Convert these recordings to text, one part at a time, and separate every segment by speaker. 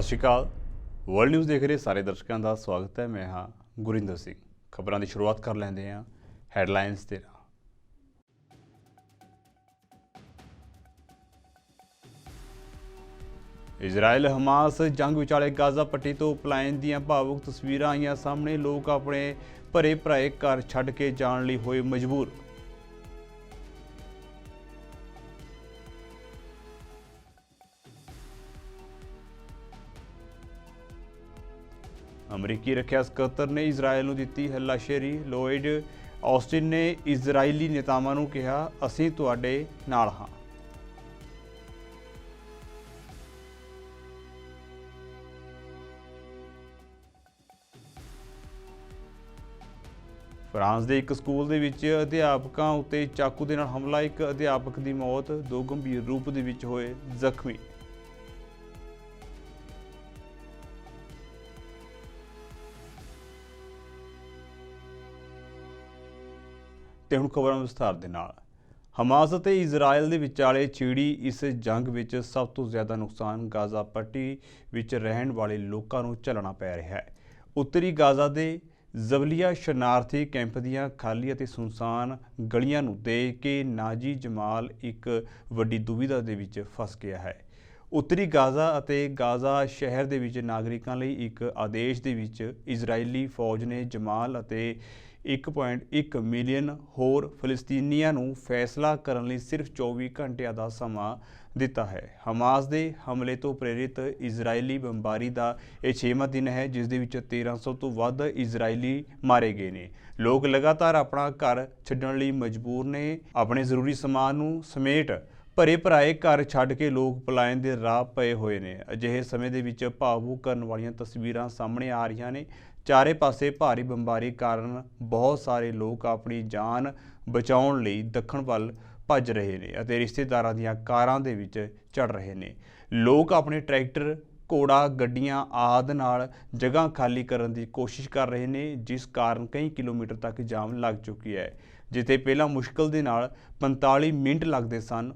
Speaker 1: ਸ਼੍ਰੀ ਅਕਾਲ। World news ਦੇਖ ਰਹੇ ਸਾਰੇ ਦਰਸ਼ਕਾਂ ਦਾ ਸਵਾਗਤ ਹੈ। ਮੈਂ ਹਾਂ ਗੁਰਿੰਦਰ ਸਿੰਘ। ਖਬਰਾਂ ਦੀ ਸ਼ੁਰੂਆਤ ਕਰ ਲੈਂਦੇ ਹਾਂ ਹੈਡਲਾਈਨਸ ਦੇ ਨਾਲ। ਇਜ਼ਰਾਈਲ ਹਮਾਸ ਜੰਗ ਵਿਚਾਲੇ ਗਾਜ਼ਾ ਪੱਟੀ ਤੋਂ ਪਲਾਇਨ ਦੀਆਂ ਭਾਵੁਕ ਤਸਵੀਰਾਂ ਆਈਆਂ ਸਾਹਮਣੇ। ਲੋਕ ਆਪਣੇ ਭਰੇ ਭਰਾਏ ਘਰ ਛੱਡ ਕੇ ਜਾਣ ਲਈ ਹੋਏ ਮਜਬੂਰ। ਅਮਰੀਕੀ ਰੱਖਿਆ ਸਕੱਤਰ ਨੇ ਇਜ਼ਰਾਈਲ ਨੂੰ ਦਿੱਤੀ ਹੱਲਾਸ਼ੇਰੀ। ਲੋਇਡ ਆਸਟਿਨ ਨੇ ਇਜ਼ਰਾਈਲੀ ਨੇਤਾਵਾਂ ਨੂੰ ਕਿਹਾ, ਅਸੀਂ ਤੁਹਾਡੇ ਨਾਲ ਹਾਂ। ਫਰਾਂਸ ਦੇ ਇੱਕ ਸਕੂਲ ਦੇ ਵਿੱਚ ਅਧਿਆਪਕਾਂ ਉੱਤੇ ਚਾਕੂ ਦੇ ਨਾਲ ਹਮਲਾ। ਇੱਕ ਅਧਿਆਪਕ ਦੀ ਮੌਤ, 2 ਗੰਭੀਰ ਰੂਪ ਦੇ ਵਿੱਚ ਹੋਏ ਜ਼ਖਮੀ। ਤੇ ਹੁਣ ਖਬਰਾਂ ਵਿਸਥਾਰ ਦੇ ਨਾਲ। ਹਮਾਸ ਅਤੇ ਇਜ਼ਰਾਈਲ ਦੇ ਵਿਚਾਲੇ ਛਿੜੀ ਇਸ ਜੰਗ ਵਿੱਚ ਸਭ ਤੋਂ ਜ਼ਿਆਦਾ ਨੁਕਸਾਨ ਗਾਜ਼ਾ ਪੱਟੀ ਵਿੱਚ ਰਹਿਣ ਵਾਲੇ ਲੋਕਾਂ ਨੂੰ ਝੱਲਣਾ ਪੈ ਰਿਹਾ ਹੈ। ਉੱਤਰੀ ਗਾਜ਼ਾ ਦੇ ਜ਼ਬਲੀਆ ਸ਼ਰਨਾਰਥੀ ਕੈਂਪ ਦੀਆਂ ਖਾਲੀ ਅਤੇ ਸੁਨਸਾਨ ਗਲੀਆਂ ਨੂੰ ਦੇਖ ਕੇ ਨਾਜੀ ਜਮਾਲ ਇੱਕ ਵੱਡੀ ਦੁਵਿਧਾ ਦੇ ਵਿੱਚ ਫਸ ਗਿਆ ਹੈ। ਉੱਤਰੀ ਗਾਜ਼ਾ ਅਤੇ ਗਾਜ਼ਾ ਸ਼ਹਿਰ ਦੇ ਵਿੱਚ ਨਾਗਰਿਕਾਂ ਲਈ ਇੱਕ ਆਦੇਸ਼ ਦੇ ਵਿੱਚ ਇਜ਼ਰਾਈਲੀ ਫੌਜ ਨੇ ਜਮਾਲ ਅਤੇ 1.1 ਮਿਲੀਅਨ ਹੋਰ ਫਲਸਤੀਨੀਆਂ ਨੂੰ ਫੈਸਲਾ ਕਰਨ ਲਈ ਸਿਰਫ 24 ਘੰਟਿਆਂ ਦਾ ਸਮਾਂ ਦਿੱਤਾ ਹੈ। ਹਮਾਸ ਦੇ ਹਮਲੇ ਤੋਂ ਪ੍ਰੇਰਿਤ ਇਜ਼ਰਾਈਲੀ ਬੰਬਾਰੀ ਦਾ ਇਹ 6ਵਾਂ ਦਿਨ ਹੈ, ਜਿਸ ਦੇ ਵਿੱਚ 1300 ਤੋਂ ਵੱਧ ਇਜ਼ਰਾਈਲੀ ਮਾਰੇ ਗਏ ਨੇ। ਲੋਕ ਲਗਾਤਾਰ ਆਪਣਾ ਘਰ ਛੱਡਣ ਲਈ ਮਜਬੂਰ ਨੇ। ਆਪਣੇ ਜ਼ਰੂਰੀ ਸਮਾਨ ਨੂੰ ਸਮੇਟ ਭਰੇ ਭਰਾਏ ਘਰ ਛੱਡ ਕੇ ਲੋਕ ਪਲਾਇਨ ਦੇ ਰਾਹ ਪਏ ਹੋਏ ਨੇ। ਅਜਿਹੇ ਸਮੇਂ ਦੇ ਵਿੱਚ ਭਾਵੁਕ ਕਰਨ ਵਾਲੀਆਂ ਤਸਵੀਰਾਂ ਸਾਹਮਣੇ ਆ ਰਹੀਆਂ ਨੇ। ਚਾਰੇ ਪਾਸੇ ਭਾਰੀ ਬੰਬਾਰੀ ਕਾਰਨ ਬਹੁਤ ਸਾਰੇ ਲੋਕ ਆਪਣੀ ਜਾਨ ਬਚਾਉਣ ਲਈ ਦੱਖਣ ਵੱਲ ਭੱਜ ਰਹੇ ਨੇ ਅਤੇ ਰਿਸ਼ਤੇਦਾਰਾਂ ਦੀਆਂ ਕਾਰਾਂ ਦੇ ਵਿੱਚ ਚੜ੍ਹ ਰਹੇ ਨੇ। ਲੋਕ ਆਪਣੇ ਟਰੈਕਟਰ, ਘੋੜਾ ਗੱਡੀਆਂ ਆਦਿ ਨਾਲ ਜਗ੍ਹਾ ਖਾਲੀ ਕਰਨ ਦੀ ਕੋਸ਼ਿਸ਼ ਕਰ ਰਹੇ ਨੇ, ਜਿਸ ਕਾਰਨ ਕਈ ਕਿਲੋਮੀਟਰ ਤੱਕ ਜਾਮ ਲੱਗ ਚੁੱਕੀ ਹੈ। ਜਿੱਥੇ ਪਹਿਲਾਂ ਮੁਸ਼ਕਲ ਦੇ ਨਾਲ 45 ਮਿੰਟ ਲੱਗਦੇ ਸਨ,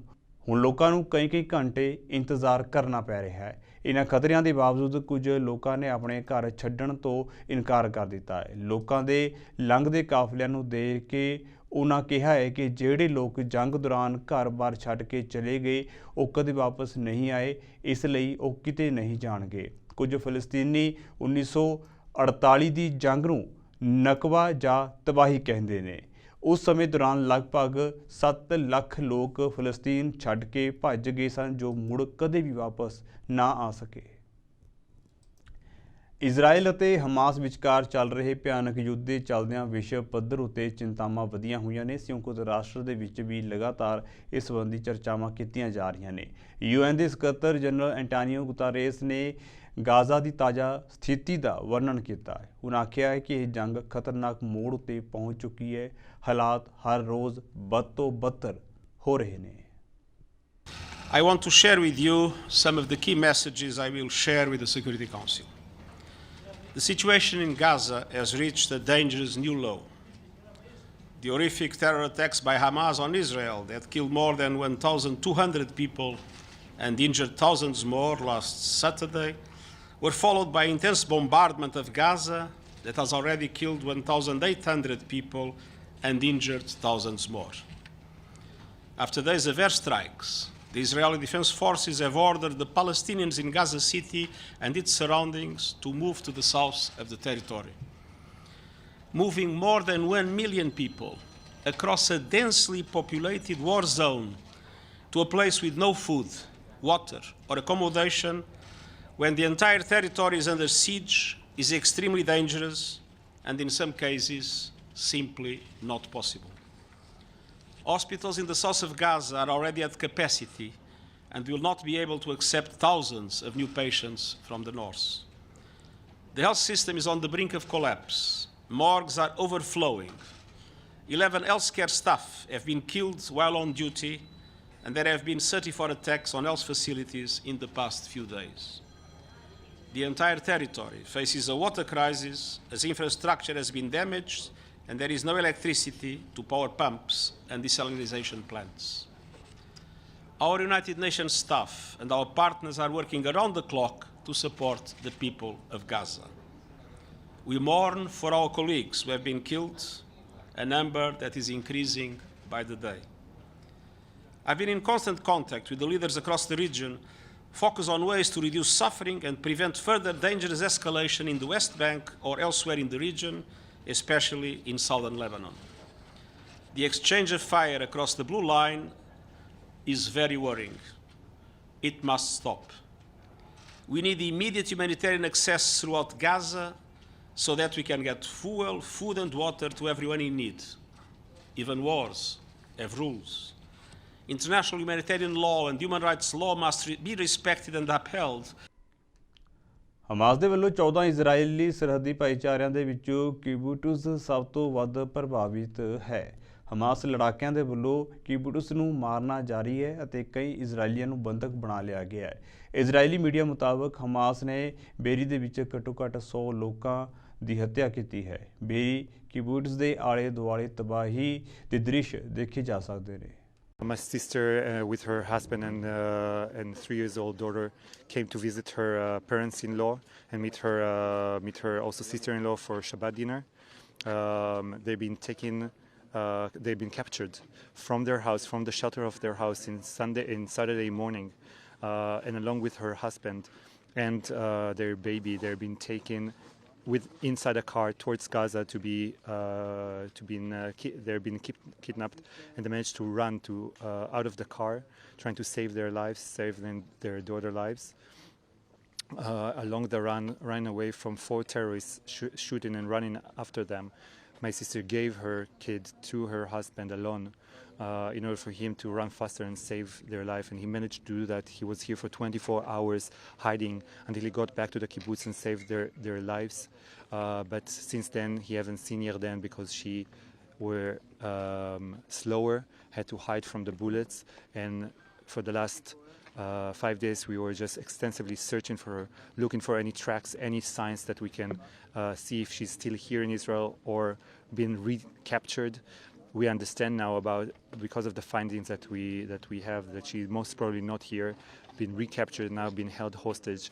Speaker 1: ਹੁਣ ਲੋਕਾਂ ਨੂੰ ਕਈ ਘੰਟੇ ਇੰਤਜ਼ਾਰ ਕਰਨਾ ਪੈ ਰਿਹਾ ਹੈ। ਇਹਨਾਂ ਖਤਰਿਆਂ ਦੇ ਬਾਵਜੂਦ ਕੁਝ ਲੋਕਾਂ ਨੇ ਆਪਣੇ ਘਰ ਛੱਡਣ ਤੋਂ ਇਨਕਾਰ ਕਰ ਦਿੱਤਾ ਹੈ। ਲੋਕਾਂ ਦੇ ਲੰਘਦੇ ਕਾਫਲਿਆਂ ਨੂੰ ਦੇਖ ਕੇ ਉਹਨਾਂ ਕਿਹਾ ਹੈ ਕਿ ਜਿਹੜੇ ਲੋਕ ਜੰਗ ਦੌਰਾਨ ਘਰ-ਬਾਰ ਛੱਡ ਕੇ ਚਲੇ ਗਏ, ਉਹ ਕਦੇ ਵਾਪਸ ਨਹੀਂ ਆਏ, ਇਸ ਲਈ ਉਹ ਕਿਤੇ ਨਹੀਂ ਜਾਣਗੇ। ਕੁਝ ਫਲਸਤੀਨੀ 1948 ਦੀ ਜੰਗ ਨੂੰ ਨਕਬਾ ਜਾਂ ਤਬਾਹੀ ਕਹਿੰਦੇ ਨੇ। ਉਸ ਸਮੇਂ ਦੌਰਾਨ ਲਗਭਗ 7 ਲੱਖ ਲੋਕ ਫਲਸਤੀਨ ਛੱਡ ਕੇ ਭੱਜ ਗਏ ਸਨ, ਜੋ ਮੁੜ ਕਦੇ ਵੀ ਵਾਪਸ ਨਾ ਆ ਸਕੇ। ਇਜ਼ਰਾਈਲ ਅਤੇ ਹਮਾਸ ਵਿਚਕਾਰ ਚੱਲ ਰਹੇ ਭਿਆਨਕ ਯੁੱਧ ਦੇ ਚੱਲਦਿਆਂ ਵਿਸ਼ਵ ਪੱਧਰ ਉੱਤੇ ਚਿੰਤਾਵਾਂ ਵਧੀਆਂ ਹੋਈਆਂ ਨੇ। ਸੰਯੁਕਤ ਰਾਸ਼ਟਰ ਦੇ ਵਿੱਚ ਵੀ ਲਗਾਤਾਰ ਇਸ ਸੰਬੰਧੀ ਚਰਚਾਵਾਂ ਕੀਤੀਆਂ ਜਾ ਰਹੀਆਂ ਨੇ। UN ਦੇ ਸਕੱਤਰ ਜਨਰਲ ਐਂਟੋਨੀਓ ਗੁਤਾਰੇਸ ਨੇ ਗਾਜ਼ਾ ਦੀ ਤਾਜ਼ਾ ਸਥਿਤੀ ਦਾ ਵਰਣਨ ਕੀਤਾ ਹੈ। ਉਹਨਾਂ ਆਖਿਆ ਹੈ ਕਿ ਇਹ ਜੰਗ ਖਤਰਨਾਕ ਮੋੜ ਉੱਤੇ ਪਹੁੰਚ ਚੁੱਕੀ ਹੈ। ਹਾਲਾਤ ਹਰ ਰੋਜ਼ ਬਦ ਤੋਂ ਬਦਤਰ ਹੋ ਰਹੇ ਨੇ।
Speaker 2: I want to share with you some of the key messages I will share with the Security Council. The situation in Gaza has reached a dangerous new low. The horrific terror attacks by Hamas on Israel that killed more than 1,200 people and injured thousands more last Saturday were followed by intense bombardment of Gaza that has already killed 1,800 people and injured thousands more. After days of airstrikes, the Israeli Defense Forces have ordered the Palestinians in Gaza City and its surroundings to move to the south of the territory, moving more than 1 million people across a densely populated war zone to a place with no food, water, or accommodation when the entire territory is under siege is extremely dangerous and in some cases simply not possible. Hospitals in the south of Gaza are already at capacity and will not be able to accept thousands of new patients from the north. The health system is on the brink of collapse. Morgues are overflowing. 11 healthcare staff have been killed while on duty, and there have been 34 attacks on health facilities in the past few days. The entire territory faces a water crisis as infrastructure has been damaged and there is no electricity to power pumps and desalination plants. Our United Nations staff and our partners are working around the clock to support the people of Gaza. We mourn for our colleagues who have been killed, a number that is increasing by the day. I've been in constant contact with the leaders across the region, focused on ways to reduce suffering and prevent further dangerous escalation in the West Bank or elsewhere in the region, especially in southern Lebanon. The exchange of fire across the blue line is very worrying. It must stop. We need immediate humanitarian access throughout Gaza so that we can get fuel, food and water to everyone in need. Even wars have rules. International humanitarian law and human rights law must be respected and upheld.
Speaker 1: Hamas ਦੇ ਵੱਲੋਂ 14 ਇਜ਼ਰਾਈਲੀ ਸਰਹੱਦੀ ਭਾਈਚਾਰਿਆਂ ਦੇ ਵਿੱਚੋਂ ਕਿਬੂਟਸ ਸਭ ਤੋਂ ਵੱਧ ਪ੍ਰਭਾਵਿਤ ਹੈ। ਹਮਾਸ ਲੜਾਕਿਆਂ ਦੇ ਵੱਲੋਂ ਕਿਬੂਟਸ ਨੂੰ ਮਾਰਨਾ ਜਾਰੀ ਹੈ ਅਤੇ ਕਈ ਇਜ਼ਰਾਈਲੀਆਂ ਨੂੰ ਬੰਦਕ ਬਣਾ ਲਿਆ ਗਿਆ ਹੈ। ਇਜ਼ਰਾਈਲੀ ਮੀਡੀਆ ਮੁਤਾਬਕ ਹਮਾਸ ਨੇ ਬੇਰੀ ਦੇ ਵਿੱਚ ਘੱਟੋ-ਘੱਟ 100 ਲੋਕਾਂ ਦੀ ਹੱਤਿਆ ਕੀਤੀ ਹੈ। ਬੇਰੀ ਕਿਬੂਟਸ ਦੇ ਆਲੇ ਦੁਆਲੇ ਤਬਾਹੀ ਦੇ ਦ੍ਰਿਸ਼ ਦੇਖੇ ਜਾ ਸਕਦੇ ਨੇ।
Speaker 3: My sister, with her husband and 3-year-old daughter, came to visit her parents-in-law and meet her also sister-in-law for Shabbat dinner. They've been captured from their house, from the shelter of their house in Saturday morning, and along with her husband and their baby, they've been taken inside a car towards Gaza they've been kidnapped, and they managed to run out of the car, trying to save their lives, save their daughter lives. Along the ran away from 4 terrorists shooting and running after them. My sister gave her kid to her husband alone in order for him to run faster and save their life, and he managed to do that. He was here for 24 hours hiding until he got back to the kibbutz and saved their lives. But since then he hasn't seen Yarden because she were slower, had to hide from the bullets, and for the last 5 days we were just extensively searching for her, looking for any tracks, any signs that we can see if she's still here in Israel or been recaptured. We understand now because of the findings that we have, that she's most probably not here, been recaptured, now been held hostage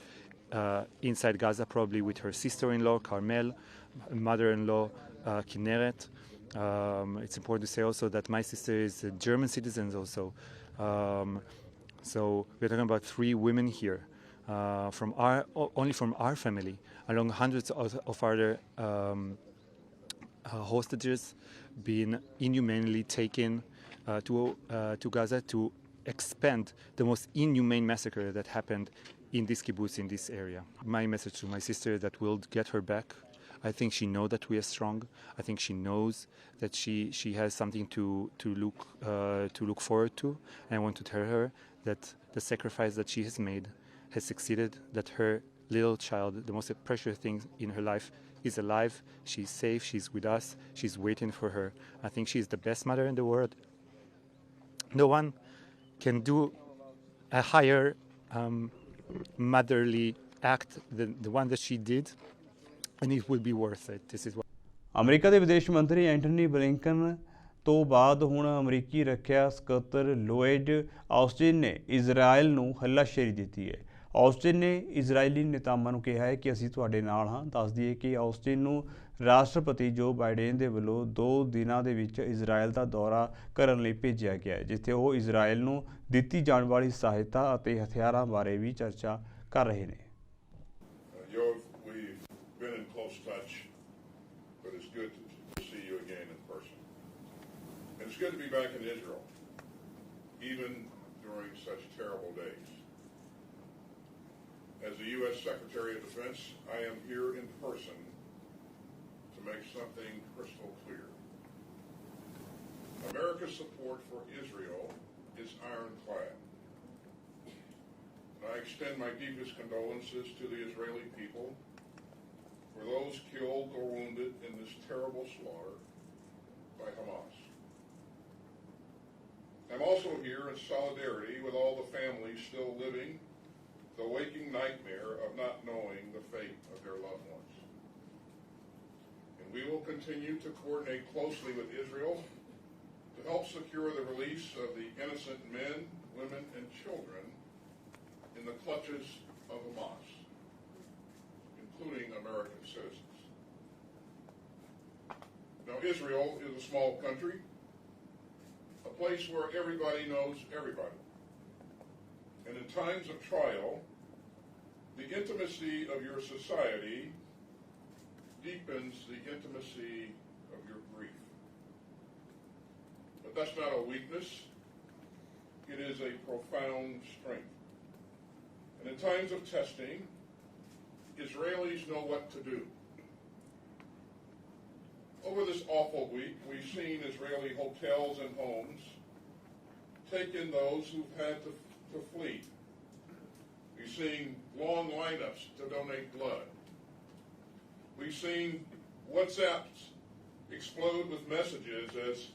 Speaker 3: inside Gaza, probably with her sister-in-law Carmel, mother-in-law Kinneret. It's important to say also that my sister is a German citizen also. So we're talking about 3 women here, only from our family, along hundreds of other hostages being inhumanely taken to Gaza to expand the most inhumane massacre that happened in this kibbutz, in this area. My message to my sister is that we'll get her back. I think she knows that we are strong. I think she knows that she has something to look forward to. And I want to tell her that the sacrifice that she has made has succeeded, that her little child, the most precious thing in her life, is alive. She's safe. She's with us. She's waiting for her. I think she's the best mother in the world. No one can do a higher motherly act than the one that she did, and it will be worth it. This is what
Speaker 1: America ਦੇ ਵਿਦੇਸ਼ ਮੰਤਰੀ Antony Blinken ਤੋਂ ਬਾਅਦ ਹੁਣ ਅਮਰੀਕੀ ਰੱਖਿਆ ਸਕੱਤਰ Lloyd Austin ਨੇ ਇਜ਼ਰਾਈਲ ਨੂੰ ਹੱਲਾਸ਼ੇਰੀ ਦਿੱਤੀ ਹੈ। ਆਸਟਿਨ ਨੇ ਇਜ਼ਰਾਈਲੀ ਨੇਤਾਵਾਂ ਨੂੰ ਕਿਹਾ ਹੈ ਕਿ ਅਸੀਂ ਤੁਹਾਡੇ ਨਾਲ ਹਾਂ। ਦੱਸ ਦਈਏ ਕਿ ਆਸਟਿਨ ਨੂੰ ਰਾਸ਼ਟਰਪਤੀ ਜੋ ਬਾਈਡਨ ਦੇ ਵੱਲੋਂ 2 ਦਿਨਾਂ ਦੇ ਵਿੱਚ ਇਜ਼ਰਾਈਲ ਦਾ ਦੌਰਾ ਕਰਨ ਲਈ ਭੇਜਿਆ ਗਿਆ ਹੈ, ਜਿੱਥੇ ਉਹ ਇਜ਼ਰਾਈਲ ਨੂੰ ਦਿੱਤੀ ਜਾਣ ਵਾਲੀ ਸਹਾਇਤਾ ਅਤੇ ਹਥਿਆਰਾਂ ਬਾਰੇ ਵੀ ਚਰਚਾ ਕਰ ਰਹੇ ਨੇ।
Speaker 4: It's good to see you again in person. And it's good to be back in Israel, even during such terrible days. As the U.S. Secretary of Defense, I am here in person to make something crystal clear. America's support for Israel is ironclad. And I extend my deepest condolences to the Israeli people for those killed or wounded in this terrible slaughter by Hamas. I'm also here in solidarity with all the families still living the waking nightmare of not knowing the fate of their loved ones. And we will continue to coordinate closely with Israel to help secure the release of the innocent men, women, and children in the clutches of Hamas. including American citizens. Now, Israel is a small country, a place where everybody knows everybody. And in times of trial, the intimacy of your society deepens the intimacy of your grief. But that's not a weakness. It is a profound strength. And in times of testing, Israelis know what to do. Over this awful week, we've seen Israeli hotels and homes take in those who've had to flee. We've seen long lineups to donate blood. We've seen WhatsApps explode with messages as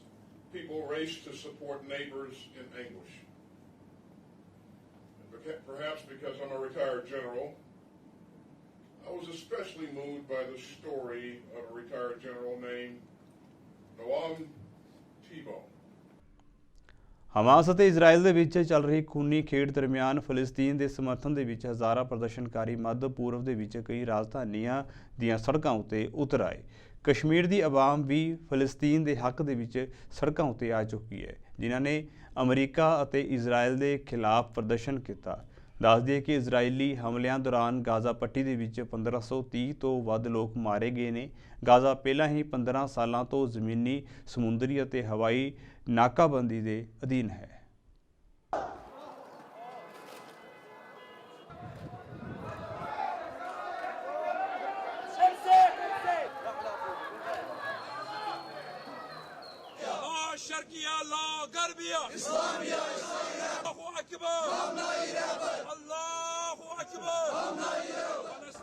Speaker 4: people race to support neighbors in anguish. And perhaps because I'm a retired general, I was especially moved by the story of a retired general named Noam T-Bone.
Speaker 1: Hamas ਅਤੇ Israel ਦੇ ਵਿੱਚ ਚੱਲ ਰਹੀ ਖੂਨੀ ਖੇਡ ਦਰਮਿਆਨ ਫਲਸਤੀਨ ਦੇ ਸਮਰਥਨ ਦੇ ਵਿੱਚ ਹਜ਼ਾਰਾਂ ਪ੍ਰਦਰਸ਼ਨਕਾਰੀ ਮੱਧ ਪੂਰਬ ਦੇ ਵਿੱਚ ਕਈ ਰਾਜਧਾਨੀਆਂ ਦੀਆਂ ਸੜਕਾਂ ਉੱਤੇ ਉਤਰ ਆਏ। ਕਸ਼ਮੀਰ ਦੀ ਆਵਾਮ ਵੀ ਫਲਸਤੀਨ ਦੇ ਹੱਕ ਦੇ ਵਿੱਚ ਸੜਕਾਂ ਉੱਤੇ ਆ ਚੁੱਕੀ ਹੈ, ਜਿਨ੍ਹਾਂ ਨੇ ਅਮਰੀਕਾ ਅਤੇ ਇਜ਼ਰਾਈਲ ਦੇ ਖਿਲਾਫ ਪ੍ਰਦਰਸ਼ਨ ਕੀਤਾ। ਦੱਸ ਦਈਏ ਕਿ ਇਜ਼ਰਾਈਲੀ ਹਮਲਿਆਂ ਦੌਰਾਨ ਗਾਜ਼ਾ ਪੱਟੀ ਦੇ ਵਿੱਚ 1530 ਤੋਂ ਵੱਧ ਲੋਕ ਮਾਰੇ ਗਏ ਨੇ। ਗਾਜ਼ਾ ਪਹਿਲਾਂ ਹੀ 15 ਸਾਲਾਂ ਤੋਂ ਜ਼ਮੀਨੀ, ਸਮੁੰਦਰੀ ਅਤੇ ਹਵਾਈ ਨਾਕਾਬੰਦੀ ਦੇ ਅਧੀਨ ਹੈ।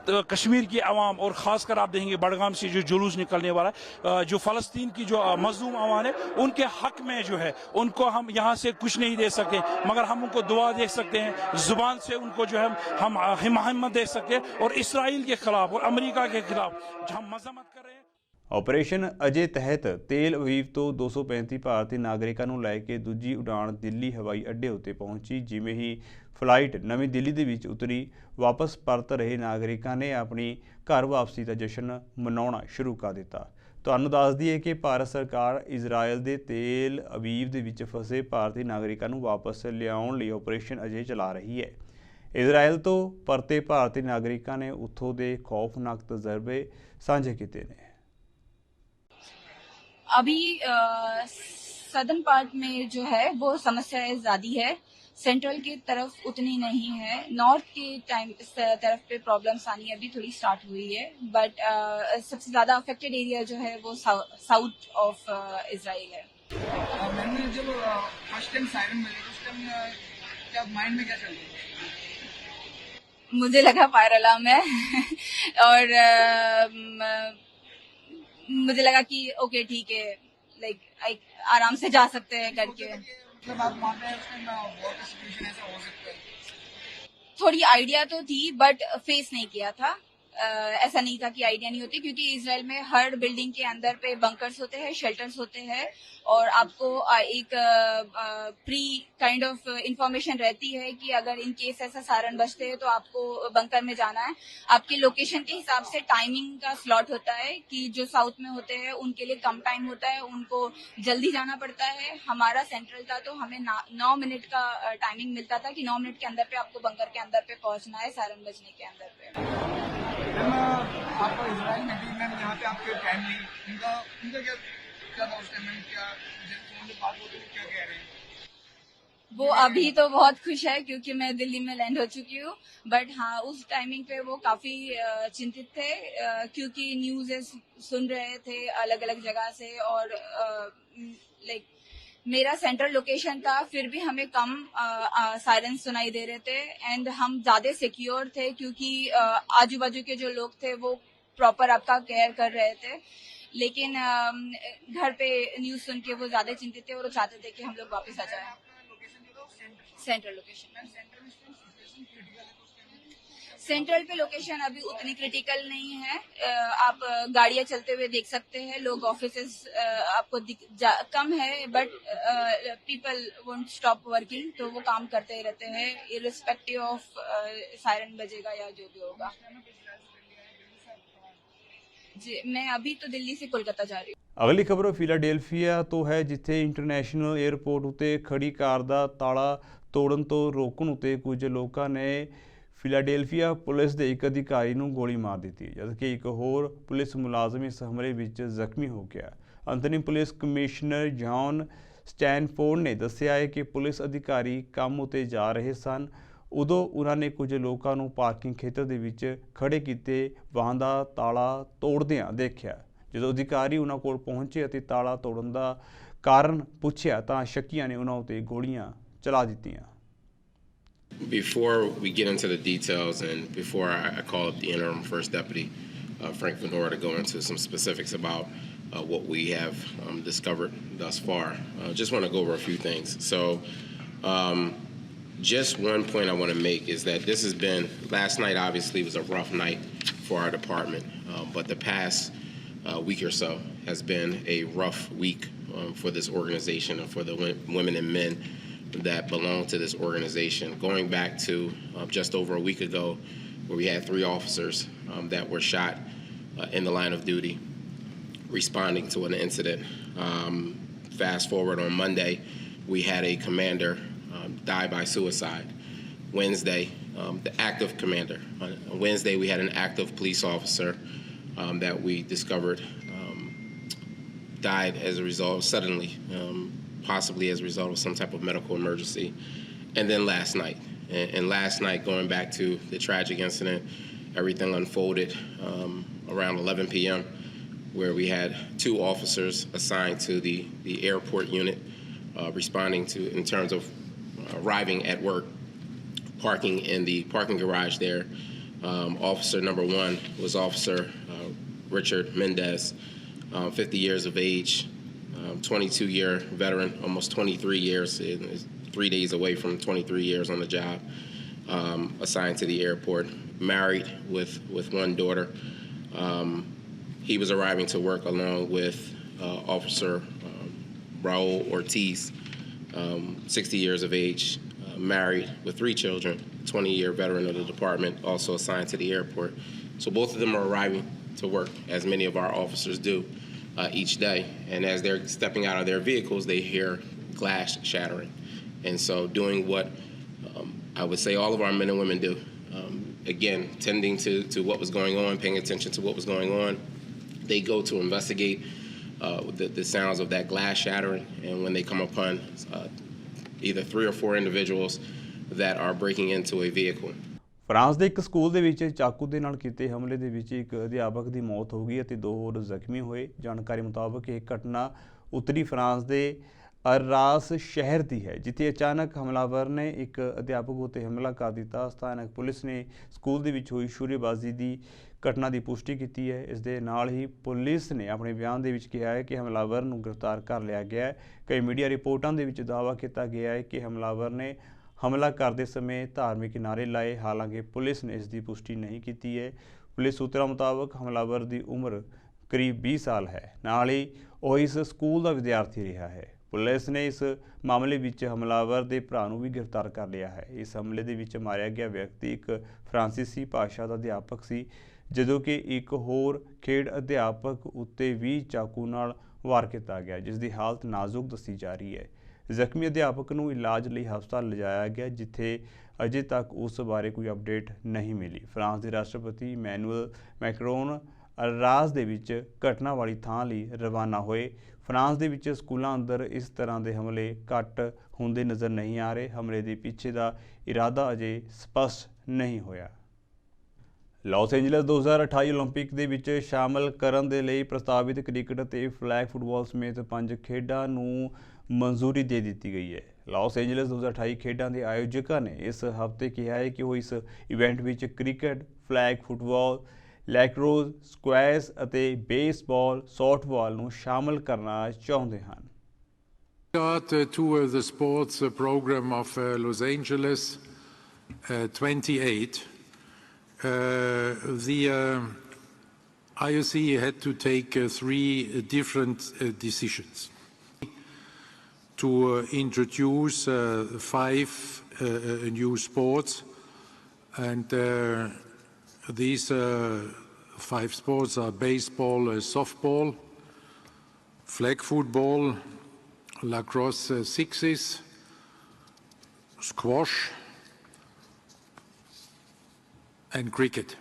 Speaker 5: तो कश्मीर की आवाम और ख़ासकर आप देखेंगे बड़गाम से जो जुलूस निकलने वाला है, जो फ़लस्तीन की जो मज़लूम आवाम है उनके हक में जो है उनको हम यहाँ से कुछ नहीं दे सकते, मगर हम उनको दुआ दे सकते हैं, ज़ुबान से उनको जो है हम हिम्मत दे सकते हैं। और इसराइल के ख़िलाफ़ और अमेरिका के ख़िलाफ़ जो हम मज़म्मत कर रहे हैं।
Speaker 1: ਆਪਰੇਸ਼ਨ ਅਜੇ ਤਹਿਤ ਤੇਲ ਅਵੀਵ ਤੋਂ 235 ਭਾਰਤੀ ਨਾਗਰਿਕਾਂ ਨੂੰ ਲੈ ਕੇ ਦੂਜੀ ਉਡਾਣ ਦਿੱਲੀ ਹਵਾਈ ਅੱਡੇ ਉੱਤੇ ਪਹੁੰਚੀ। ਜਿਵੇਂ ਹੀ ਫਲਾਈਟ ਨਵੀਂ ਦਿੱਲੀ ਦੇ ਵਿੱਚ ਉਤਰੀ, ਵਾਪਸ ਪਰਤ ਰਹੇ ਨਾਗਰਿਕਾਂ ਨੇ ਆਪਣੀ ਘਰ ਵਾਪਸੀ ਦਾ ਜਸ਼ਨ ਮਨਾਉਣਾ ਸ਼ੁਰੂ ਕਰ ਦਿੱਤਾ। ਤੁਹਾਨੂੰ ਦੱਸ ਦਈਏ ਕਿ ਭਾਰਤ ਸਰਕਾਰ ਇਜ਼ਰਾਈਲ ਦੇ ਤੇਲ ਅਵੀਵ ਦੇ ਵਿੱਚ ਫਸੇ ਭਾਰਤੀ ਨਾਗਰਿਕਾਂ ਨੂੰ ਵਾਪਸ ਲਿਆਉਣ ਲਈ ਆਪਰੇਸ਼ਨ ਅਜੇ ਚਲਾ ਰਹੀ ਹੈ। ਇਜ਼ਰਾਈਲ ਤੋਂ ਪਰਤੇ ਭਾਰਤੀ ਨਾਗਰਿਕਾਂ ਨੇ ਉੱਥੋਂ ਦੇ ਖੌਫਨਾਕ ਤਜਰਬੇ ਸਾਂਝੇ ਕੀਤੇ ਨੇ।
Speaker 6: अभी सदर्न पार्ट में जो है वो समस्याएं ज़्यादा है, सेंट्रल की तरफ उतनी नहीं है। नॉर्थ की तरफ पे प्रॉब्लम्स आनी अभी थोड़ी स्टार्ट हुई है, बट सबसे ज़्यादा अफेक्टेड एरिया जो है वो साउथ ऑफ इजराइल है।
Speaker 7: मैंने जब फर्स्ट टाइम सायरन बजे उस टाइम क्या माइंड में क्या चल रहा था?
Speaker 6: मुझे लगा फायर अलार्म है और मुझे लगा कि ओके ठीक है, लाइक आराम से जा सकते हैं करके।
Speaker 7: मतलब आप वहाँ पे वॉर का सिचुएशन ऐसा हो सकता है?
Speaker 6: थोड़ी आइडिया तो थी बट फेस नहीं किया था। ऐसा नहीं था कि आइडिया नहीं होती, क्योंकि इजराइल में हर बिल्डिंग के अंदर पे बंकर्स होते हैं, शेल्टर्स होते हैं और आपको एक प्री काइंड ऑफ इंफॉर्मेशन रहती है कि अगर इन केस ऐसा सायरन बजते हैं तो आपको बंकर में जाना है। आपके लोकेशन के हिसाब से टाइमिंग का स्लॉट होता है कि जो साउथ में होते हैं उनके लिए कम टाइम होता है, उनको जल्दी जाना पड़ता है। हमारा सेंट्रल था तो हमें 9 मिनट का टाइमिंग मिलता था कि 9 मिनट के अंदर पे आपको बंकर के अंदर पे पहुंचना है सायरन बजने के अंदर पे।
Speaker 7: आप इजराइल में भी मैम यहाँ पे आपके फैमिली उनका क्या था उस टाइम में, क्या फोन में बात होती है, क्या कह रहे हैं?
Speaker 6: वो अभी तो बहुत खुश है क्योंकि मैं दिल्ली में लैंड हो चुकी हूँ, बट हाँ उस टाइमिंग पे वो काफी चिंतित थे क्योंकि न्यूज़ सुन रहे थे अलग अलग जगह से और लाइक मेरा सेंट्रल लोकेशन था, फिर भी हमें कम सायरन सुनाई दे रहे थे एंड हम ज्यादा सिक्योर थे क्योंकि आजू बाजू के जो लोग थे वो प्रॉपर आपका केयर कर रहे थे। लेकिन घर पे न्यूज सुन के वो ज्यादा चिंतित थे और वो चाहते थे कि हम लोग वापस आ जाए। सेंट्रल लोकेशन सेंट्रल पे लोकेशन अभी उतनी क्रिटिकल नहीं है। आप गाड़ियां चलते हुए देख सकते हैं, लोग ऑफिसेस आपको कम है but people won't stop working, तो वो काम करते ही रहते हैं इररिस्पेक्टिव ऑफ सायरन बजेगा या जो भी होगा। मैं अभी तो दिल्ली से कोलकाता जा रही हूँ।
Speaker 1: ਅਗਲੀ ਖਬਰ ਫਿਲਾਡੈਲਫੀਆ ਤੋਂ ਹੈ, ਜਿੱਥੇ ਇੰਟਰਨੈਸ਼ਨਲ 에ਅਰਪੋਰਟ ਉਤੇ ਖੜੀ ਕਾਰ ਦਾ ਤਾਲਾ ਤੋੜਨ ਤੋਂ ਰੋਕਣ ਉਤੇ ਕੁਝ ਲੋਕਾਂ ਨੇ ਫਿਲਾਡੈਲਫੀਆ ਪੁਲਿਸ ਦੇ ਇੱਕ ਅਧਿਕਾਰੀ ਨੂੰ ਗੋਲੀ ਮਾਰ ਦਿੱਤੀ, ਜਦਕਿ ਇੱਕ ਹੋਰ ਪੁਲਿਸ ਮੁਲਾਜ਼ਮ ਇਸ ਹਮਲੇ ਵਿੱਚ ਜ਼ਖਮੀ ਹੋ ਗਿਆ। ਅੰਤਰਿਮ ਪੁਲਿਸ ਕਮਿਸ਼ਨਰ ਜੌਨ ਸਟੈਨਫੋਰਡ ਨੇ ਦੱਸਿਆ ਹੈ ਕਿ ਪੁਲਿਸ ਅਧਿਕਾਰੀ ਕੰਮ ਉਤੇ ਜਾ ਰਹੇ ਸਨ, ਉਦੋਂ ਉਹਨਾਂ ਨੇ ਕੁਝ ਲੋਕਾਂ ਨੂੰ ਪਾਰਕਿੰਗ ਖੇਤਰ ਦੇ ਵਿੱਚ ਖੜੇ ਕੀਤੇ ਵਾਹਨ ਦਾ ਤਾਲਾ ਤੋੜਦਿਆਂ ਦੇਖਿਆ। ਜਦੋਂ ਅਧਿਕਾਰੀ ਉਹਨਾਂ ਕੋਲ ਪਹੁੰਚੇ ਅਤੇ ਤਾਲਾ ਤੋੜਨ ਦਾ ਕਾਰਨ ਪੁੱਛਿਆ ਤਾਂ ਸ਼ੱਕੀਆਂ ਨੇ ਉਹਨਾਂ ਉਤੇ ਗੋਲੀਆਂ ਚਲਾ ਦਿੱਤੀਆਂ।
Speaker 8: Before we get into the details and before I call up the interim first deputy, Frank Venora, to go into some specifics about what we have discovered thus far, just want to go over a few things. So just one point I want to make is that this has been, last night obviously was a rough night for our department, but the past week or so has been a rough week for this organization and for the women and men that belong to this organization. Going back to just over a week ago, where we had 3 officers that were shot in the line of duty responding to an incident. Fast forward, on Monday, we had a commander die by suicide. Wednesday, the active commander. On Wednesday, we had an active police officer that we discovered died as a result, suddenly, possibly as a result of some type of medical emergency. And then last night, and last night, going back to the tragic incident, everything unfolded around 11 p.m., where we had 2 officers assigned to the airport unit, responding to, in terms of arriving at work, parking in the parking garage there. Officer number 1 was Officer Richard Mendez, 50 years of age, 22-year veteran, almost 23 years, 3 days away from 23 years on the job, assigned to the airport, married with 1 daughter. He was arriving to work along with Officer Raul Ortiz, 60 years of age, married with 3 children, 20-year veteran of the department, also assigned to the airport. So both of them are arriving to work, as many of our officers do each day. And as they're stepping out of their vehicles, they hear glass shattering. And so doing what I would say all of our men and women do, again, tending to what was going on, paying attention to what was going on, they go to investigate the sounds of that glass shattering. And when they come upon either 3 or 4 individuals that are breaking into a vehicle.
Speaker 1: France ਦੇ ਇੱਕ school ਦੇ ਵਿੱਚ ਚਾਕੂ ਦੇ ਨਾਲ ਕੀਤੇ ਹਮਲੇ ਦੇ ਵਿੱਚ ਇੱਕ ਅਧਿਆਪਕ ਦੀ ਮੌਤ ਹੋ ਗਈ ਅਤੇ 2 ਹੋਰ ਜ਼ਖਮੀ ਹੋਏ। ਜਾਣਕਾਰੀ ਮੁਤਾਬਕ ਇਹ ਘਟਨਾ ਉੱਤਰੀ ਫਰਾਂਸ ਦੇ ਅਰਾਸ ਸ਼ਹਿਰ ਦੀ ਹੈ, ਜਿੱਥੇ ਅਚਾਨਕ ਹਮਲਾਵਰ ਨੇ ਇੱਕ ਅਧਿਆਪਕ ਉੱਤੇ ਹਮਲਾ ਕਰ ਦਿੱਤਾ। ਸਥਾਨਕ ਪੁਲਿਸ ਨੇ ਸਕੂਲ ਦੇ ਵਿੱਚ ਹੋਈ ਸ਼ੂਰੇਬਾਜ਼ੀ ਦੀ ਘਟਨਾ ਦੀ ਪੁਸ਼ਟੀ ਕੀਤੀ ਹੈ। ਇਸ ਦੇ ਨਾਲ ਹੀ ਪੁਲਿਸ ਨੇ ਆਪਣੇ ਬਿਆਨ ਦੇ ਵਿੱਚ ਕਿਹਾ ਹੈ ਕਿ ਹਮਲਾਵਰ ਨੂੰ ਗ੍ਰਿਫਤਾਰ ਕਰ ਲਿਆ ਗਿਆ ਹੈ। ਕਈ ਮੀਡੀਆ ਰਿਪੋਰਟਾਂ ਦੇ ਵਿੱਚ ਦਾਅਵਾ ਕੀਤਾ ਗਿਆ ਹੈ ਕਿ ਹਮਲਾਵਰ ਨੇ ਹਮਲਾ ਕਰਦੇ ਸਮੇਂ ਧਾਰਮਿਕ ਨਾਅਰੇ ਲਾਏ, ਹਾਲਾਂਕਿ ਪੁਲਿਸ ਨੇ ਇਸ ਦੀ ਪੁਸ਼ਟੀ ਨਹੀਂ ਕੀਤੀ ਹੈ। ਪੁਲਿਸ ਸੂਤਰਾਂ ਮੁਤਾਬਕ ਹਮਲਾਵਰ ਦੀ ਉਮਰ ਕਰੀਬ 20 ਸਾਲ ਹੈ, ਨਾਲ ਹੀ ਉਹ ਇਸ ਸਕੂਲ ਦਾ ਵਿਦਿਆਰਥੀ ਰਿਹਾ ਹੈ। ਪੁਲਿਸ ਨੇ ਇਸ ਮਾਮਲੇ ਵਿੱਚ ਹਮਲਾਵਰ ਦੇ ਭਰਾ ਨੂੰ ਵੀ ਗ੍ਰਿਫਤਾਰ ਕਰ ਲਿਆ ਹੈ। ਇਸ ਹਮਲੇ ਦੇ ਵਿੱਚ ਮਾਰਿਆ ਗਿਆ ਵਿਅਕਤੀ ਇੱਕ ਫਰਾਂਸੀਸੀ ਭਾਸ਼ਾ ਦਾ ਅਧਿਆਪਕ ਸੀ, ਜਦੋਂ ਕਿ ਇੱਕ ਹੋਰ ਖੇਡ ਅਧਿਆਪਕ ਉੱਤੇ ਵੀ ਚਾਕੂ ਨਾਲ ਵਾਰ ਕੀਤਾ ਗਿਆ, ਜਿਸ ਦੀ ਹਾਲਤ ਨਾਜ਼ੁਕ ਦੱਸੀ ਜਾ ਰਹੀ ਹੈ। ਜ਼ਖਮੀ ਅਧਿਆਪਕ ਨੂੰ ਇਲਾਜ ਲਈ ਹਸਪਤਾਲ ਲਿਜਾਇਆ ਗਿਆ, ਜਿੱਥੇ ਅਜੇ ਤੱਕ ਉਸ ਬਾਰੇ ਕੋਈ ਅਪਡੇਟ ਨਹੀਂ ਮਿਲੀ। ਫਰਾਂਸ ਦੇ ਰਾਸ਼ਟਰਪਤੀ ਇਮੈਨੂਅਲ ਮੈਕਰੋਨ ਅਰਾਸ ਦੇ ਵਿੱਚ ਘਟਨਾ ਵਾਲੀ ਥਾਂ ਲਈ ਰਵਾਨਾ ਹੋਏ। ਫਰਾਂਸ ਦੇ ਵਿੱਚ ਸਕੂਲਾਂ ਅੰਦਰ ਇਸ ਤਰ੍ਹਾਂ ਦੇ ਹਮਲੇ ਘੱਟ ਹੁੰਦੇ ਨਜ਼ਰ ਨਹੀਂ ਆ ਰਹੇ। ਹਮਲੇ ਦੇ ਪਿੱਛੇ ਦਾ ਇਰਾਦਾ ਅਜੇ ਸਪਸ਼ਟ ਨਹੀਂ ਹੋਇਆ। ਲਾਸ ਏਂਜਲਸ 2028 ਓਲੰਪਿਕ ਦੇ ਵਿੱਚ ਸ਼ਾਮਲ ਕਰਨ ਦੇ ਲਈ ਪ੍ਰਸਤਾਵਿਤ ਕ੍ਰਿਕਟ ਅਤੇ ਫਲੈਗ ਫੁੱਟਬਾਲ ਸਮੇਤ 5 ਖੇਡਾਂ ਨੂੰ ਮਨਜ਼ੂਰੀ ਦੇ ਦਿੱਤੀ ਗਈ ਹੈ। ਲਾਸ ਏਂਜਲਸ 2028 ਖੇਡਾਂ ਦੇ ਆਯੋਜਕਾਂ ਨੇ ਇਸ ਹਫ਼ਤੇ ਕਿਹਾ ਹੈ ਕਿ ਉਹ ਇਸ ਇਵੈਂਟ ਵਿੱਚ cricket, flag football, lacrosse, squash ਅਤੇ ਬੇਸਬਾਲ, ਸੌਫਟਬਾਲ ਨੂੰ ਸ਼ਾਮਲ ਕਰਨਾ ਚਾਹੁੰਦੇ ਹਨ।
Speaker 9: To the sports program of Los Angeles 28, the IOC had to take 3 different decisions. To introduce 5 new sports, and these 5 sports are baseball, softball, flag football, lacrosse sixes, squash, and cricket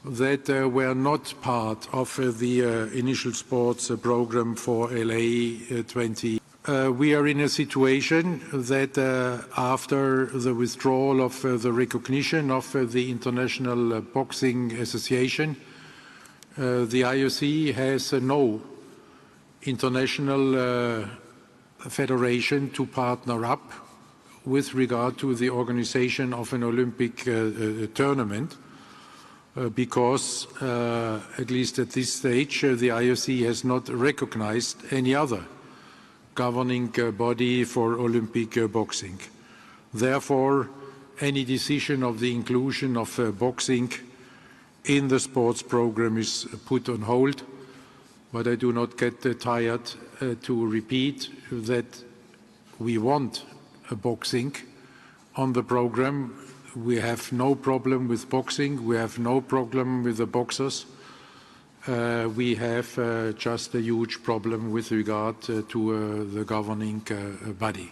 Speaker 9: that were not part of the initial sports program for LA 20. We are in a situation that after the withdrawal of the recognition of the International Boxing Association, the IOC has no international federation to partner up with regard to the organization of an Olympic tournament. Because, at least at this stage, the IOC has not recognized any other governing body for Olympic boxing. Therefore, any decision of the inclusion of boxing in the sports program is put on hold. But I do not get tired to repeat that we want boxing on the program. We have no problem with boxing. We have no problem with the boxers. We have just a huge problem with regard to the governing body.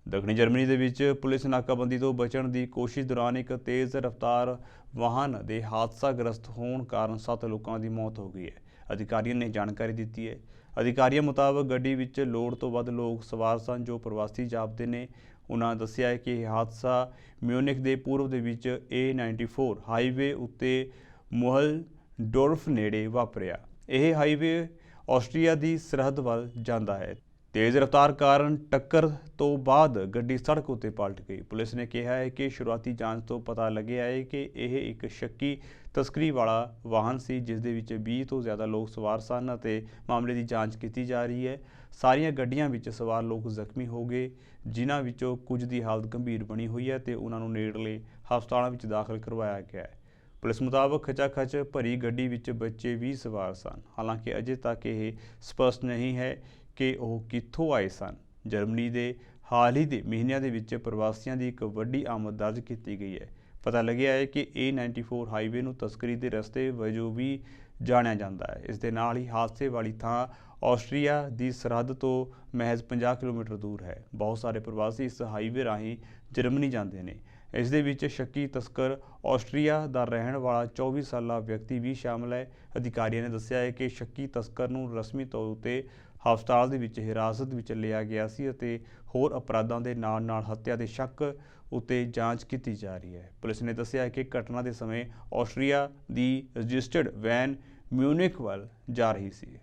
Speaker 1: ਦੱਖਣੀ Germany ਦੇ ਵਿੱਚ police ਨਾਕਾਬੰਦੀ ਤੋਂ ਬਚਣ ਦੀ ਕੋਸ਼ਿਸ਼ ਦੌਰਾਨ ਇੱਕ ਤੇਜ਼ ਰਫ਼ਤਾਰ ਵਾਹਨ ਦੇ ਹਾਦਸਾਗ੍ਰਸਤ ਹੋਣ ਕਾਰਨ 7 ਲੋਕਾਂ ਦੀ ਮੌਤ ਹੋ ਗਈ ਹੈ। ਅਧਿਕਾਰੀਆਂ ਨੇ ਜਾਣਕਾਰੀ ਦਿੱਤੀ ਹੈ। ਅਧਿਕਾਰੀਆਂ ਮੁਤਾਬਕ ਗੱਡੀ ਵਿੱਚ ਲੋੜ ਤੋਂ ਵੱਧ ਲੋਕ ਸਵਾਰ ਸਨ ਜੋ ਪ੍ਰਵਾਸੀ ਜਾਪਦੇ ਨੇ। ਉਹਨਾਂ ਦੱਸਿਆ ਹੈ ਕਿ ਇਹ ਹਾਦਸਾ ਮਿਊਨਿਖ ਦੇ ਪੂਰਬ ਦੇ ਵਿੱਚ A94 ਹਾਈਵੇ ਉੱਤੇ ਮੁਹਲਡੋਰਫ ਨੇੜੇ ਵਾਪਰਿਆ। ਇਹ ਹਾਈਵੇ ਆਸਟਰੀਆ ਦੀ ਸਰਹੱਦ ਵੱਲ ਜਾਂਦਾ ਹੈ। ਤੇਜ਼ ਰਫ਼ਤਾਰ ਕਾਰਨ ਟੱਕਰ ਤੋਂ ਬਾਅਦ ਗੱਡੀ ਸੜਕ ਉੱਤੇ ਪਲਟ ਗਈ। ਪੁਲਿਸ ਨੇ ਕਿਹਾ ਹੈ ਕਿ ਸ਼ੁਰੂਆਤੀ ਜਾਂਚ ਤੋਂ ਪਤਾ ਲੱਗਿਆ ਹੈ ਕਿ ਇਹ ਇੱਕ ਸ਼ੱਕੀ ਤਸਕਰੀ ਵਾਲਾ ਵਾਹਨ ਸੀ ਜਿਸ ਦੇ ਵਿੱਚ 20 ਤੋਂ ਜ਼ਿਆਦਾ ਲੋਕ ਸਵਾਰ ਸਨ ਅਤੇ ਮਾਮਲੇ ਦੀ ਜਾਂਚ ਕੀਤੀ ਜਾ ਰਹੀ ਹੈ। ਸਾਰੀਆਂ ਗੱਡੀਆਂ ਵਿੱਚ ਸਵਾਰ ਲੋਕ ਜ਼ਖਮੀ ਹੋ ਗਏ ਜਿਨ੍ਹਾਂ ਵਿੱਚੋਂ ਕੁਝ ਦੀ ਹਾਲਤ ਗੰਭੀਰ ਬਣੀ ਹੋਈ ਹੈ ਤੇ ਉਹਨਾਂ ਨੂੰ ਨੇੜਲੇ ਹਸਪਤਾਲਾਂ ਵਿੱਚ ਦਾਖਲ ਕਰਵਾਇਆ ਗਿਆ ਹੈ। ਪੁਲਿਸ ਮੁਤਾਬਕ ਖਚਾਖਚ ਭਰੀ ਗੱਡੀ ਵਿੱਚ ਬੱਚੇ ਵੀ ਸਵਾਰ ਸਨ। ਹਾਲਾਂਕਿ ਅਜੇ ਤੱਕ ਇਹ ਸਪਸ਼ਟ ਨਹੀਂ ਹੈ ਕਿ ਉਹ ਕਿੱਥੋਂ ਆਏ ਸਨ। ਜਰਮਨੀ ਦੇ ਹਾਲ ਹੀ ਦੇ ਮਹੀਨਿਆਂ ਦੇ ਵਿੱਚ ਪ੍ਰਵਾਸੀਆਂ ਦੀ ਇੱਕ ਵੱਡੀ ਆਮਦ ਦਰਜ ਕੀਤੀ ਗਈ ਹੈ। ਪਤਾ ਲੱਗਿਆ ਹੈ ਕਿ A94 ਹਾਈਵੇ ਨੂੰ ਤਸਕਰੀ ਦੇ ਰਸਤੇ ਵਜੋਂ ਵੀ ਜਾਣਿਆ ਜਾਂਦਾ ਹੈ। ਇਸ ਦੇ ਨਾਲ ਹੀ ਹਾਦਸੇ ਵਾਲੀ ਥਾਂ ਆਸਟਰੀਆ ਦੀ ਸਰਹੱਦ ਤੋਂ ਮਹਿਜ਼ 50 ਕਿਲੋਮੀਟਰ ਦੂਰ ਹੈ। ਬਹੁਤ ਸਾਰੇ ਪ੍ਰਵਾਸੀ ਇਸ ਹਾਈਵੇ ਰਾਹੀਂ ਜਰਮਨੀ ਜਾਂਦੇ ਨੇ। ਇਸ ਦੇ ਵਿੱਚ ਸ਼ੱਕੀ ਤਸਕਰ ਆਸਟਰੀਆ ਦਾ ਰਹਿਣ ਵਾਲਾ 24 ਸਾਲਾ ਵਿਅਕਤੀ ਵੀ ਸ਼ਾਮਲ ਹੈ। ਅਧਿਕਾਰੀਆਂ ਨੇ ਦੱਸਿਆ ਹੈ ਕਿ ਸ਼ੱਕੀ ਤਸਕਰ ਨੂੰ ਰਸਮੀ ਤੌਰ ਉੱਤੇ ਹਸਪਤਾਲ ਦੇ ਵਿੱਚ ਹਿਰਾਸਤ ਵਿੱਚ ਲਿਆ ਗਿਆ ਸੀ ਅਤੇ ਹੋਰ ਅਪਰਾਧਾਂ ਦੇ ਨਾਲ-ਨਾਲ ਹੱਤਿਆ ਦੇ ਸ਼ੱਕ ਉੱਤੇ ਜਾਂਚ ਕੀਤੀ ਜਾ ਰਹੀ ਹੈ। ਪੁਲਿਸ ਨੇ ਦੱਸਿਆ ਹੈ ਕਿ ਘਟਨਾ ਦੇ ਸਮੇਂ ਆਸਟਰੀਆ ਦੀ ਰਜਿਸਟਰਡ ਵੈਨ ਮਿਊਨਿਖ ਵੱਲ ਜਾ ਰਹੀ ਸੀ।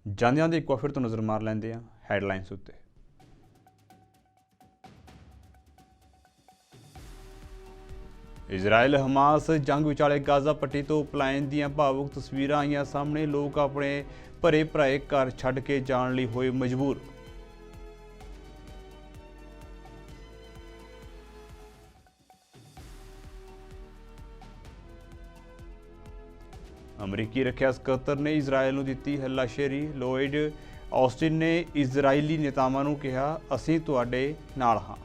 Speaker 1: ਜਾਂਦਿਆਂ ਦੇ ਇੱਕ ਵਾਰ ਫਿਰ ਤੋਂ ਨਜ਼ਰ ਮਾਰ ਲੈਂਦੇ ਹਾਂ ਹੈਡਲਾਈਨਸ ਉੱਤੇ। ਇਜ਼ਰਾਈਲ ਹਮਾਸ ਜੰਗ ਵਿਚਾਲੇ ਗਾਜ਼ਾ ਪੱਟੀ ਤੋਂ ਪਲਾਇਨ ਦੀਆਂ ਭਾਵੁਕ ਤਸਵੀਰਾਂ ਆਈਆਂ ਸਾਹਮਣੇ। ਲੋਕ ਆਪਣੇ ਭਰੇ ਭਰਾਏ ਘਰ ਛੱਡ ਕੇ ਜਾਣ ਲਈ ਹੋਏ ਮਜਬੂਰ। ਅਮਰੀਕੀ ਰੱਖਿਆ ਸਕੱਤਰ ਨੇ ਇਜ਼ਰਾਈਲ ਨੂੰ ਦਿੱਤੀ ਹੱਲਾਸ਼ੇਰੀ। ਲੋਇਡ ਆਸਟਿਨ ਨੇ ਇਜ਼ਰਾਈਲੀ ਨੇਤਾਵਾਂ ਨੂੰ ਕਿਹਾ, ਅਸੀਂ ਤੁਹਾਡੇ ਨਾਲ ਹਾਂ।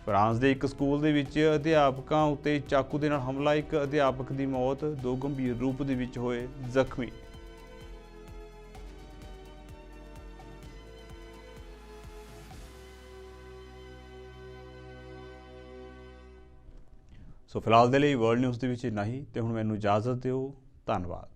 Speaker 1: ਫਰਾਂਸ ਦੇ ਇੱਕ ਸਕੂਲ ਦੇ ਵਿੱਚ ਅਧਿਆਪਕਾਂ ਉੱਤੇ ਚਾਕੂ ਦੇ ਨਾਲ ਹਮਲਾ। ਇੱਕ ਅਧਿਆਪਕ ਦੀ ਮੌਤ, 2 ਗੰਭੀਰ ਰੂਪ ਦੇ ਵਿੱਚ ਹੋਏ ਜ਼ਖਮੀ। ਸੋ ਫਿਲਹਾਲ ਦੇ ਲਈ ਵਰਲਡ ਨਿਊਜ਼ ਦੇ ਵਿੱਚ ਇੰਨਾ ਹੀ ਤੇ ਹੁਣ ਮੈਨੂੰ ਇਜਾਜ਼ਤ ਦਿਓ। ਧੰਨਵਾਦ।